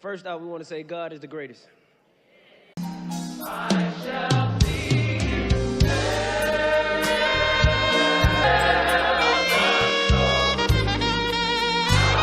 First out, we want to say God is the greatest.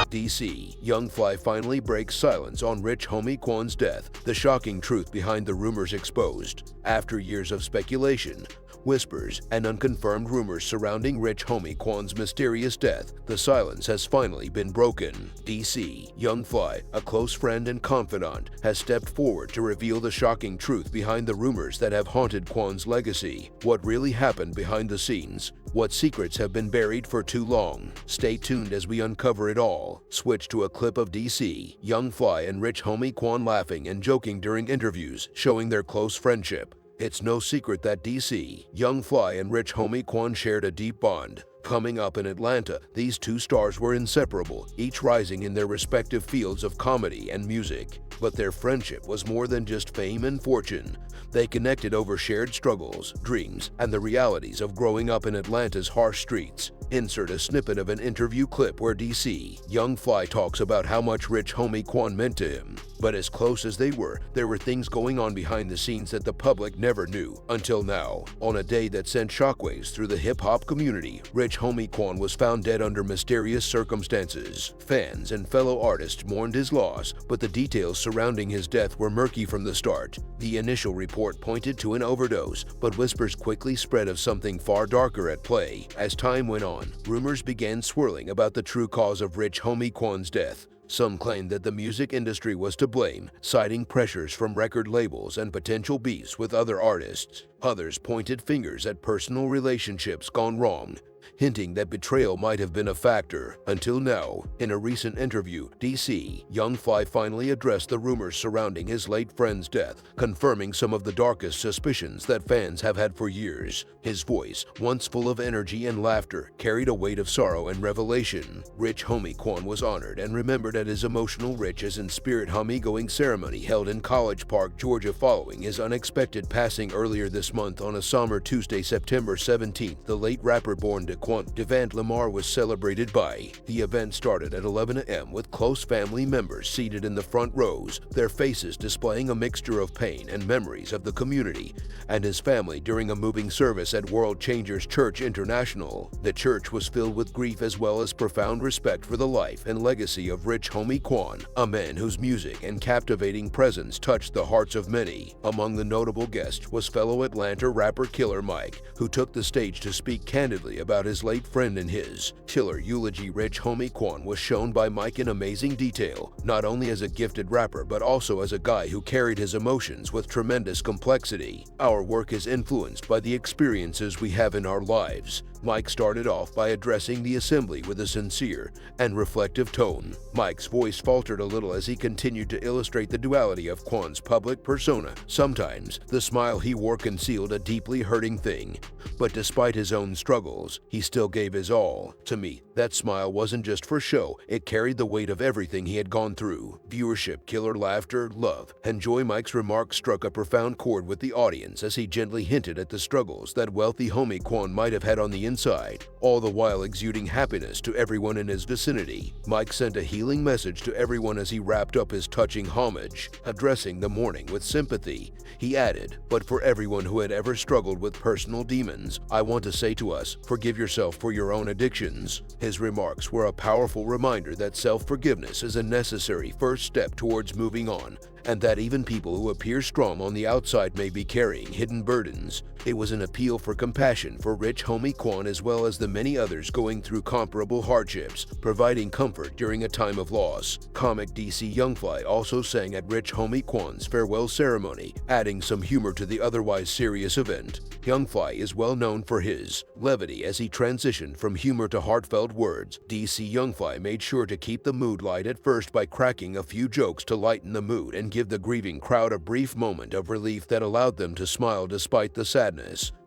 DC, Young Fly finally breaks silence on Rich Homie Quan's death, the shocking truth behind the rumors exposed. After years of speculation, whispers, and unconfirmed rumors surrounding Rich Homie Quan's mysterious death, the silence has finally been broken. DC, Young Fly, a close friend and confidant, has stepped forward to reveal the shocking truth behind the rumors that have haunted Quan's legacy. What really happened behind the scenes? What secrets have been buried for too long? Stay tuned as we uncover it all. Switch to a clip of DC, Young Fly, and Rich Homie Quan laughing and joking during interviews, showing their close friendship. It's no secret that DC, Young Fly, and Rich Homie Quan shared a deep bond. Coming up in Atlanta, these two stars were inseparable, each rising in their respective fields of comedy and music. But their friendship was more than just fame and fortune. They connected over shared struggles, dreams, and the realities of growing up in Atlanta's harsh streets. Insert a snippet of an interview clip where DC, Young Fly, talks about how much Rich Homie Quan meant to him. But as close as they were, there were things going on behind the scenes that the public never knew until now. On a day that sent shockwaves through the hip-hop community, Rich Homie Quan was found dead under mysterious circumstances. Fans and fellow artists mourned his loss, but the details surrounding his death were murky from the start. The initial report pointed to an overdose, but whispers quickly spread of something far darker at play. As time went on, rumors began swirling about the true cause of Rich Homie Quan's death. Some claimed that the music industry was to blame, citing pressures from record labels and potential beefs with other artists. Others pointed fingers at personal relationships gone wrong, hinting that betrayal might have been a factor. Until now, in a recent interview, DC, Young Fly finally addressed the rumors surrounding his late friend's death, confirming some of the darkest suspicions that fans have had for years. His voice, once full of energy and laughter, carried a weight of sorrow and revelation. Rich Homie Quan was honored and remembered at his emotional Riches in Spirit homie-going ceremony held in College Park, Georgia, following his unexpected passing earlier this month. On a somber Tuesday, September 17th, the late rapper born to Quan Devant Lamar was celebrated by. The event started at 11 a.m. with close family members seated in the front rows, their faces displaying a mixture of pain and memories of the community and his family during a moving service at World Changers Church International. The church was filled with grief as well as profound respect for the life and legacy of Rich Homie Quan, a man whose music and captivating presence touched the hearts of many. Among the notable guests was fellow Atlanta rapper Killer Mike, who took the stage to speak candidly about his late friend. In his Killer eulogy, Rich Homie Quan was shown by Mike in amazing detail, not only as a gifted rapper but also as a guy who carried his emotions with tremendous complexity. Our work is influenced by the experiences we have in our lives. Mike started off by addressing the assembly with a sincere and reflective tone. Mike's voice faltered a little as he continued to illustrate the duality of Quan's public persona. Sometimes, the smile he wore concealed a deeply hurting thing, but despite his own struggles, he still gave his all. To me, that smile wasn't just for show, it carried the weight of everything he had gone through. Viewership, killer laughter, love, and joy. Mike's remarks struck a profound chord with the audience as he gently hinted at the struggles that wealthy Homie Quan might have had on the inside, all the while exuding happiness to everyone in his vicinity. Mike sent a healing message to everyone as he wrapped up his touching homage. Addressing the mourning with sympathy, he added, "But for everyone who had ever struggled with personal demons, I want to say to us, forgive yourself for your own addictions." His remarks were a powerful reminder that self-forgiveness is a necessary first step towards moving on, and that even people who appear strong on the outside may be carrying hidden burdens. It was an appeal for compassion for Rich Homie Quan as well as the many others going through comparable hardships, providing comfort during a time of loss. Comic DC Young Fly also sang at Rich Homie Quan's farewell ceremony, adding some humor to the otherwise serious event. Young Fly is well known for his levity as he transitioned from humor to heartfelt words. DC Young Fly made sure to keep the mood light at first by cracking a few jokes to lighten the mood and give the grieving crowd a brief moment of relief that allowed them to smile despite the sadness.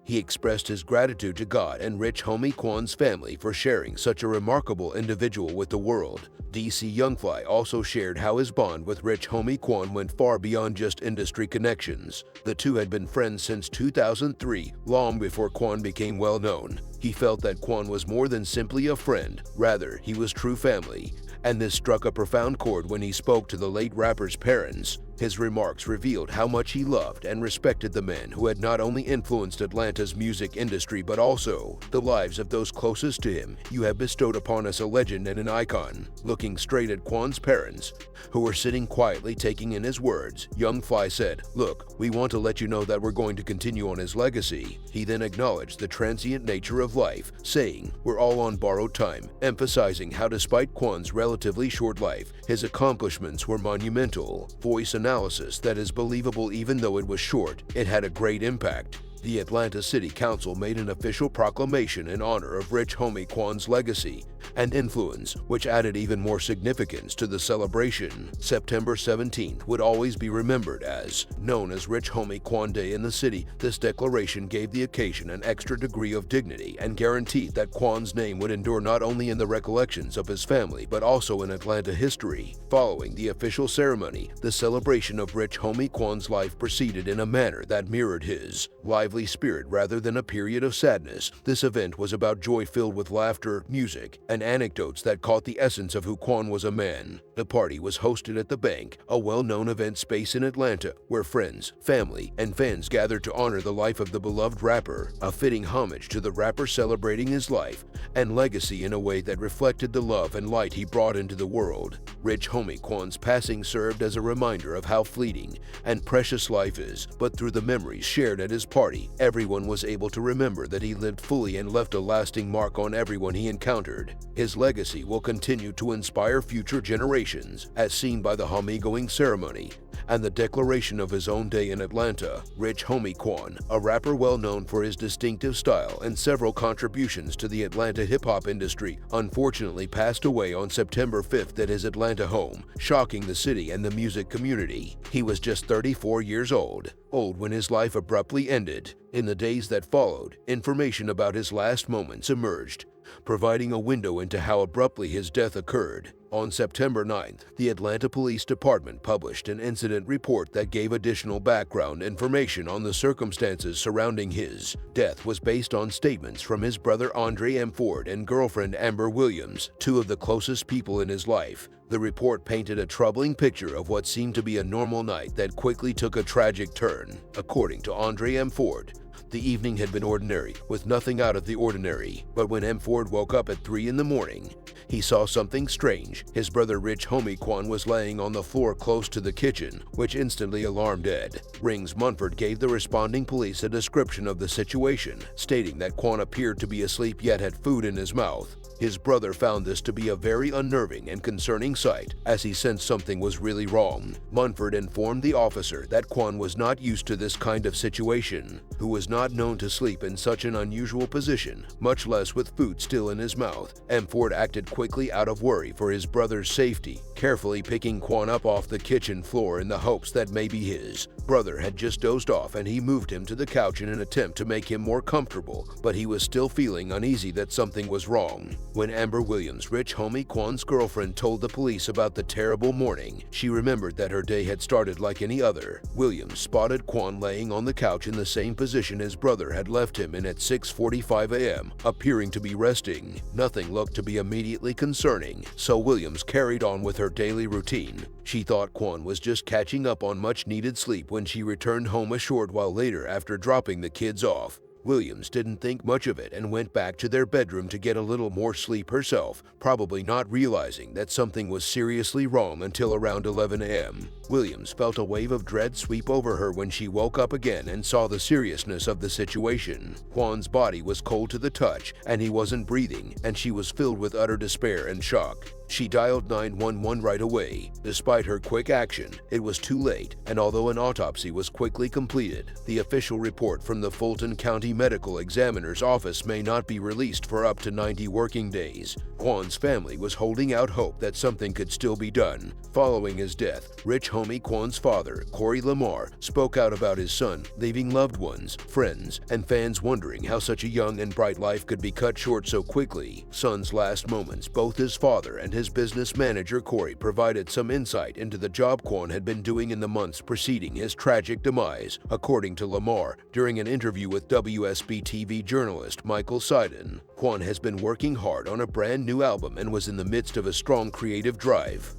He expressed his gratitude to God and Rich Homie Quan's family for sharing such a remarkable individual with the world. DC Young Fly also shared how his bond with Rich Homie Quan went far beyond just industry connections. The two had been friends since 2003, long before Quan became well known. He felt that Quan was more than simply a friend, rather, he was true family, and this struck a profound chord when he spoke to the late rapper's parents. His remarks revealed how much he loved and respected the man who had not only influenced Atlanta's music industry but also the lives of those closest to him. "You have bestowed upon us a legend and an icon." Looking straight at Quan's parents, who were sitting quietly taking in his words, Young Fly said, "Look, we want to let you know that we're going to continue on his legacy." He then acknowledged the transient nature of life, saying, "We're all on borrowed time," emphasizing how despite Quan's relatively short life, his accomplishments were monumental. Voice analysis that is believable even though it was short. It had a great impact. The Atlanta City Council made an official proclamation in honor of Rich Homie Quan's legacy and influence, which added even more significance to the celebration. September 17th would always be remembered as known as Rich Homie Quan Day in the city. This declaration gave the occasion an extra degree of dignity and guaranteed that Quan's name would endure not only in the recollections of his family but also in Atlanta history. Following the official ceremony, the celebration of Rich Homie Quan's life proceeded in a manner that mirrored his lively spirit rather than a period of sadness. This event was about joy filled with laughter, music, and anecdotes that caught the essence of who Quan was a man. The party was hosted at the Bank, a well-known event space in Atlanta, where friends, family, and fans gathered to honor the life of the beloved rapper, a fitting homage to the rapper celebrating his life and legacy in a way that reflected the love and light he brought into the world. Rich Homie Quan's passing served as a reminder of how fleeting and precious life is, but through the memories shared at his party, everyone was able to remember that he lived fully and left a lasting mark on everyone he encountered. His legacy will continue to inspire future generations, as seen by the homegoing ceremony and the declaration of his own day in Atlanta. Rich Homie Quan, a rapper well known for his distinctive style and several contributions to the Atlanta hip-hop industry, unfortunately passed away on September 5th at his Atlanta home, shocking the city and the music community. He was just 34 years old when his life abruptly ended. In the days that followed, information about his last moments emerged, providing a window into how abruptly his death occurred. On September 9th, the Atlanta Police Department published an incident report that gave additional background information on the circumstances surrounding his death. Was based on statements from his brother Andre M. Ford and girlfriend Amber Williams, two of the closest people in his life. The report painted a troubling picture of what seemed to be a normal night that quickly took a tragic turn. According to Andre M. Ford, the evening had been ordinary, with nothing out of the ordinary. But when M. Ford woke up at 3 in the morning, he saw something strange. His brother Rich Homie Quan was laying on the floor close to the kitchen, which instantly alarmed Ed. Rings Munford gave the responding police a description of the situation, stating that Quan appeared to be asleep yet had food in his mouth. His brother found this to be a very unnerving and concerning sight, as he sensed something was really wrong. Munford informed the officer that Quan was not used to this kind of situation, who was not known to sleep in such an unusual position, much less with food still in his mouth. M. Ford acted quickly out of worry for his brother's safety, carefully picking Quan up off the kitchen floor in the hopes that maybe his brother had just dozed off, and he moved him to the couch in an attempt to make him more comfortable, but he was still feeling uneasy that something was wrong. When Amber Williams, Rich Homie Quan's girlfriend, told the police about the terrible morning, she remembered that her day had started like any other. Williams spotted Quan laying on the couch in the same position his brother had left him in at 6:45 a.m., appearing to be resting. Nothing looked to be immediately concerning, so Williams carried on with her daily routine. She thought Quan was just catching up on much-needed sleep when she returned home a short while later after dropping the kids off. Williams didn't think much of it and went back to their bedroom to get a little more sleep herself, probably not realizing that something was seriously wrong until around 11 a.m. Williams felt a wave of dread sweep over her when she woke up again and saw the seriousness of the situation. Quan's body was cold to the touch, and he wasn't breathing, and she was filled with utter despair and shock. She dialed 911 right away. Despite her quick action, it was too late, and although an autopsy was quickly completed, the official report from the Fulton County Medical Examiner's office may not be released for up to 90 working days. Quan's family was holding out hope that something could still be done. Following his death, Rich Homie Quan's father, Corey Lamar, spoke out about his son, leaving loved ones, friends, and fans wondering how such a young and bright life could be cut short so quickly. Son's last moments, both his father and his business manager Corey provided some insight into the job Quan had been doing in the months preceding his tragic demise, according to Lamar during an interview with WSB-TV journalist Michael Sidon. Quan has been working hard on a brand new album and was in the midst of a strong creative drive.